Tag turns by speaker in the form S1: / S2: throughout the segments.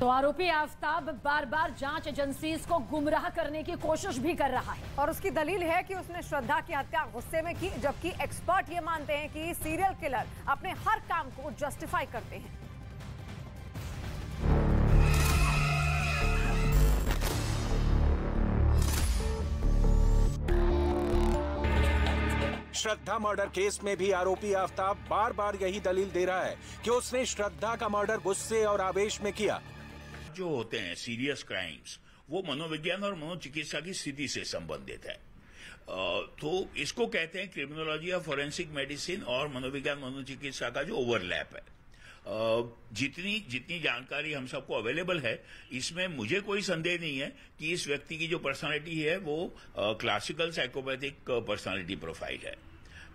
S1: तो आरोपी आफताब बार बार जांच एजेंसीज को गुमराह करने की कोशिश भी कर रहा है
S2: और उसकी दलील है कि उसने श्रद्धा की हत्या गुस्से में की, जबकि एक्सपर्ट ये मानते हैं कि सीरियल किलर अपने हर काम को जस्टिफाई करते हैं।
S3: श्रद्धा मर्डर केस में भी आरोपी आफताब बार बार यही दलील दे रहा है कि उसने श्रद्धा का मर्डर गुस्से और आवेश में किया।
S4: जो होते हैं सीरियस क्राइम्स, वो मनोविज्ञान और मनोचिकित्सा की स्थिति से संबंधित है। तो इसको कहते हैं क्रिमिनोलॉजी या फॉरेंसिक मेडिसिन और मनोविज्ञान मनोचिकित्सा का जो ओवरलैप है। जितनी जानकारी हम सबको अवेलेबल है, इसमें मुझे कोई संदेह नहीं है कि इस व्यक्ति की जो पर्सनालिटी है वो क्लासिकल साइकोपैथिक पर्सनालिटी प्रोफाइल है,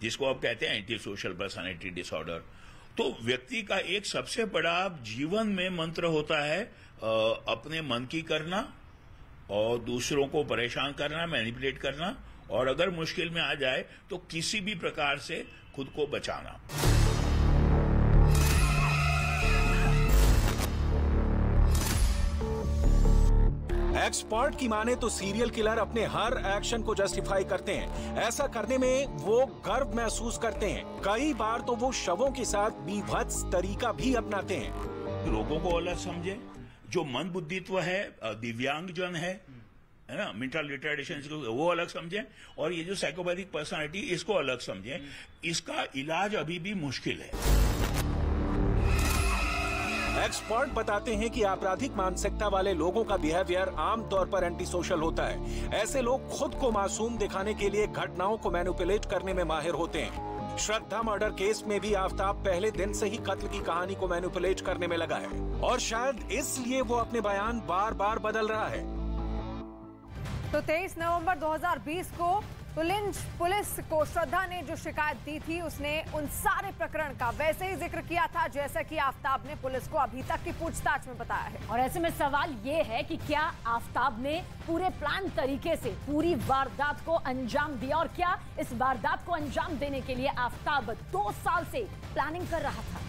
S4: जिसको आप कहते हैं एंटी सोशल पर्सनालिटी डिसऑर्डर। तो व्यक्ति का एक सबसे बड़ा जीवन में मंत्र होता है अपने मन की करना और दूसरों को परेशान करना, मैनिपुलेट करना, और अगर मुश्किल में आ जाए तो किसी भी प्रकार से खुद को बचाना।
S3: एक्सपर्ट की माने तो सीरियल किलर अपने हर एक्शन को जस्टिफाई करते हैं। ऐसा करने में वो गर्व महसूस करते हैं। कई बार तो वो शवों के साथ बीभत्स तरीका भी अपनाते हैं।
S4: लोगों को अलग समझे, जो मन बुद्धित्व है, दिव्यांगजन है ना, मेंटल रिटार्डेशन, वो अलग समझें, और ये जो साइकोपैथिक पर्सनालिटी, इसको अलग समझें। इसका इलाज अभी भी मुश्किल है।
S3: एक्सपर्ट बताते हैं कि आपराधिक मानसिकता वाले लोगों का बिहेवियर आमतौर पर एंटी सोशल होता है। ऐसे लोग खुद को मासूम दिखाने के लिए घटनाओं को मैनिपुलेट करने में माहिर होते हैं। श्रद्धा मर्डर केस में भी आफताब पहले दिन से ही कत्ल की कहानी को मैनिपुलेट करने में लगा है और शायद इसलिए वो अपने बयान बार बार बदल रहा है।
S2: तो 23 नवंबर 2020 को पुलिस को श्रद्धा ने जो शिकायत दी थी, उसने उन सारे प्रकरण का वैसे ही जिक्र किया था जैसा कि आफताब ने पुलिस को अभी तक की पूछताछ में बताया है।
S1: और ऐसे में सवाल ये है कि क्या आफताब ने पूरे प्लान तरीके से पूरी वारदात को अंजाम दिया, और क्या इस वारदात को अंजाम देने के लिए आफताब 2 साल से प्लानिंग कर रहा था।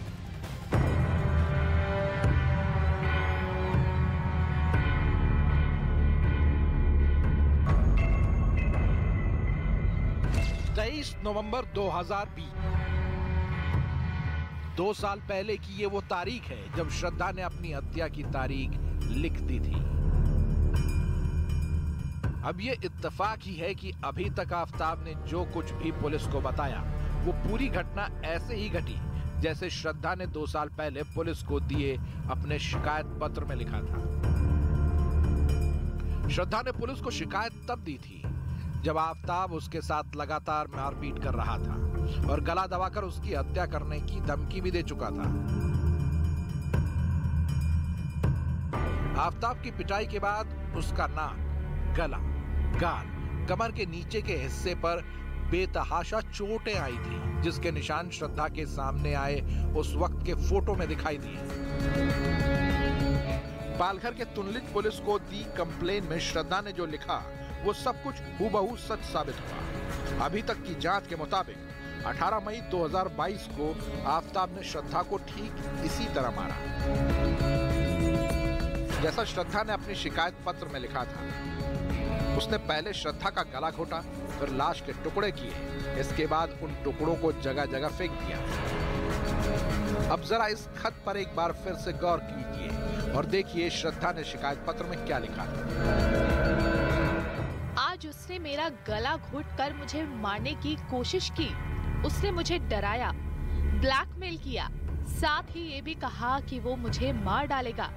S5: 23 नवंबर 2020, 2 साल पहले की ये वो तारीख है जब श्रद्धा ने अपनी हत्या की तारीख लिख दी थी। अब ये इत्तेफाक ही है कि अभी तक आफताब ने जो कुछ भी पुलिस को बताया, वो पूरी घटना ऐसे ही घटी जैसे श्रद्धा ने 2 साल पहले पुलिस को दिए अपने शिकायत पत्र में लिखा था। श्रद्धा ने पुलिस को शिकायत तब दी थी जब आफताब उसके साथ लगातार मारपीट कर रहा था और गला दबाकर उसकी हत्या करने की धमकी भी दे चुका था। आफताब की पिटाई के बाद उसका नाक, गला, गाल, कमर के नीचे के हिस्से पर बेतहाशा चोटें आई थी, जिसके निशान श्रद्धा के सामने आए उस वक्त के फोटो में दिखाई दिए। पालघर के तुनलिक पुलिस को दी कंप्लेन में श्रद्धा ने जो लिखा, वो सब कुछ हूबहू सच साबित हुआ। अभी तक की जांच के मुताबिक 18 मई 2022 को आफताब ने श्रद्धा को ठीक इसी तरह मारा जैसा श्रद्धा ने अपनी शिकायत पत्र में लिखा था। उसने पहले श्रद्धा का गला घोटा, फिर लाश के टुकड़े किए, इसके बाद उन टुकड़ों को जगह जगह फेंक दिया। अब जरा इस खत पर एक बार फिर से गौर कीजिए और देखिए श्रद्धा ने शिकायत पत्र में क्या लिखा था।
S6: आज उसने मेरा गला घोटकर मुझे मारने की कोशिश की। उसने मुझे डराया, ब्लैकमेल किया, साथ ही ये भी कहा कि वो मुझे मार डालेगा,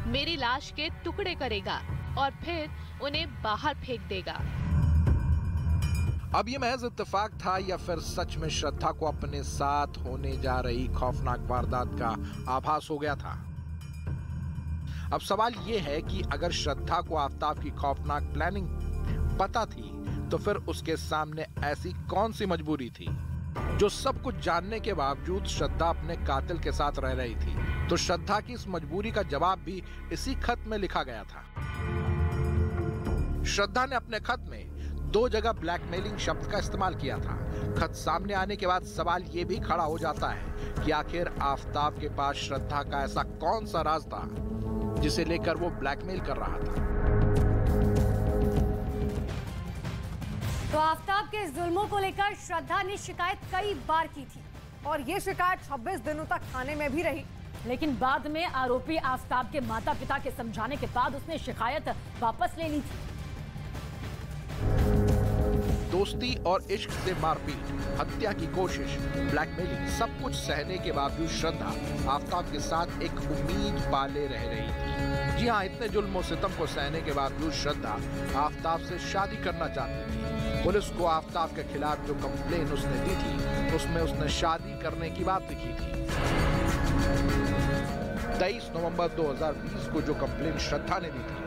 S6: मेरी लाश के टुकड़े करेगा और फिर उन्हें बाहर फेंक देगा।
S5: अब ये महज इत्तेफाक था या फिर सच में श्रद्धा को अपने साथ होने जा रही खौफनाक वारदात का आभास हो गया था? अब सवाल ये है कि अगर श्रद्धा को आफताब की खौफनाक प्लानिंग पता थी, तो फिर उसके सामने ऐसी कौन सी मजबूरी थी जो सब कुछ जानने के बावजूद श्रद्धा अपने कातिल के साथ रह रही थी? तो श्रद्धा की इस मजबूरी का जवाब भी इसी खत में लिखा गया था। श्रद्धा ने अपने खत में 2 जगह ब्लैकमेलिंग शब्द का इस्तेमाल किया था। खत सामने आने के बाद सवाल ये भी खड़ा हो जाता है कि आखिर आफताब के पास श्रद्धा का ऐसा कौन सा राज था जिसे लेकर वो ब्लैकमेल कर रहा था।
S2: तो आफताब के जुल्मों को लेकर श्रद्धा ने शिकायत कई बार की थी और ये शिकायत 26 दिनों तक थाने में भी रही,
S1: लेकिन बाद में आरोपी आफताब के माता पिता के समझाने के बाद उसने शिकायत वापस ले ली थी।
S5: दोस्ती और इश्क से मारपीट, हत्या की कोशिश, ब्लैकमेलिंग, सब कुछ सहने के बावजूद श्रद्धा आफताब के साथ एक उम्मीद पाले रह रही थी। जी हाँ, इतने जुल्म सितम को सहने के बावजूद श्रद्धा आफताब से शादी करना चाहती थी। पुलिस को आफताब के खिलाफ जो कंप्लेन उसने दी थी उसमें उसने शादी करने की बात लिखी थी। 23 नवंबर 2020 को जो कंप्लेन श्रद्धा ने दी थी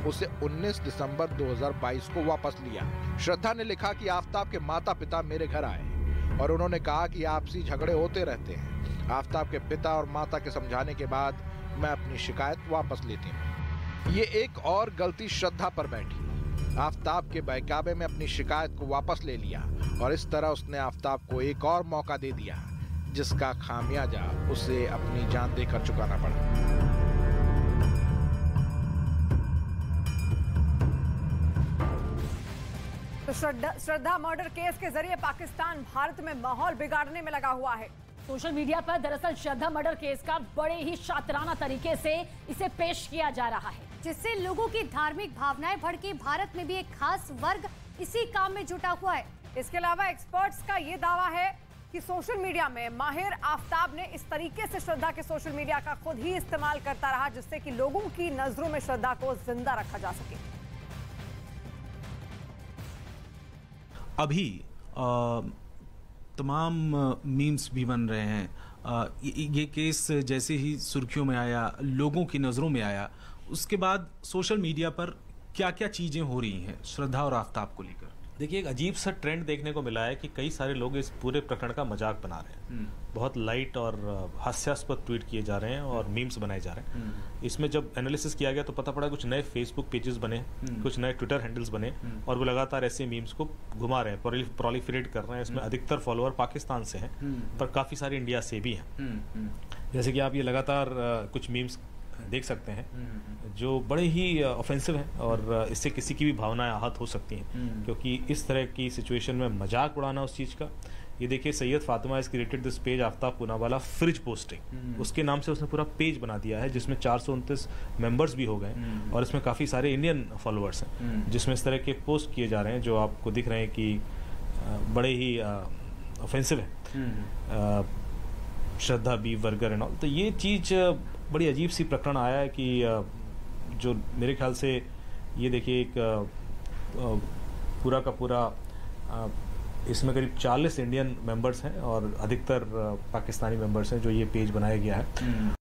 S5: उसे 19 दिसंबर 2022 को वापस लिया। श्रद्धा ने लिखा कि आफताब के माता पिता मेरे घर आए और उन्होंने कहा कि आपसी झगड़े होते रहते हैं। आफताब के पिता और माता के समझाने के बाद मैं अपनी शिकायत वापस लेती हूँ। ये एक और गलती श्रद्धा पर बैठी। आफताब के बहकावे में अपनी शिकायत को वापस ले लिया और इस तरह उसने आफताब को एक और मौका दे दिया, जिसका खामियाजा उसे अपनी जान देकर चुकाना पड़ा।
S2: तो श्रद्धा मर्डर केस के जरिए पाकिस्तान भारत में माहौल बिगाड़ने में लगा हुआ है।
S1: सोशल मीडिया पर दरअसल श्रद्धा मर्डर केस का बड़े ही शातिराना तरीके से इसे पेश किया जा रहा है,
S7: जिससे लोगों की धार्मिक भावनाएं भड़की। भारत में भी एक खास वर्ग इसी काम में जुटा हुआ है।
S2: इसके अलावा एक्सपर्ट्स का ये दावा है कि सोशल मीडिया में माहिर आफताब ने इस तरीके से श्रद्धा के सोशल मीडिया का खुद ही इस्तेमाल करता रहा, जिससे कि लोगों की नजरों में श्रद्धा को जिंदा रखा जा सके।
S8: अभी तमाम मीम्स भी बन रहे हैं। ये केस जैसे ही सुर्खियों में आया, लोगों की नज़रों में आया, उसके बाद सोशल मीडिया पर क्या क्या चीज़ें हो रही हैं श्रद्धा और आफताब को लेकर।
S9: देखिए, एक अजीब सा ट्रेंड देखने को मिला है कि कई सारे लोग इस पूरे प्रकरण का मजाक बना रहे हैं। बहुत लाइट और हास्यास्पद ट्वीट किए जा रहे हैं और मीम्स बनाए जा रहे हैं। इसमें जब एनालिसिस किया गया तो पता पड़ा कुछ नए फेसबुक पेजेस बने, कुछ नए ट्विटर हैंडल्स बने और वो लगातार ऐसे मीम्स को घुमा रहे हैं, प्रोलिफरेट कर रहे हैं। इसमें अधिकतर फॉलोअर पाकिस्तान से हैं, पर काफ़ी सारे इंडिया से भी हैं। जैसे कि आप ये लगातार कुछ मीम्स देख सकते हैं जो बड़े ही ऑफेंसिव हैं और इससे किसी की भी भावनाएं आहत हो सकती हैं, क्योंकि इस तरह की सिचुएशन में मजाक उड़ाना उस चीज़ का। ये देखिए, Syed Fatima has created this page Aftab Poonawalla fridge posting, उसके नाम से उसने पूरा पेज बना दिया है जिसमें 429 मेंबर्स भी हो गए और इसमें काफ़ी सारे इंडियन फॉलोअर्स हैं जिसमें इस तरह के पोस्ट किए जा रहे हैं जो आपको दिख रहे हैं कि बड़े ही ऑफेंसिव है, श्रद्धा बी वर्गर एंड ऑल। तो ये चीज़ बड़ी अजीब सी प्रकरण आया है कि जो मेरे ख्याल से ये देखिए एक पूरा का पूरा इसमें करीब 40 इंडियन मेंबर्स हैं और अधिकतर पाकिस्तानी मेंबर्स हैं जो ये पेज बनाया गया है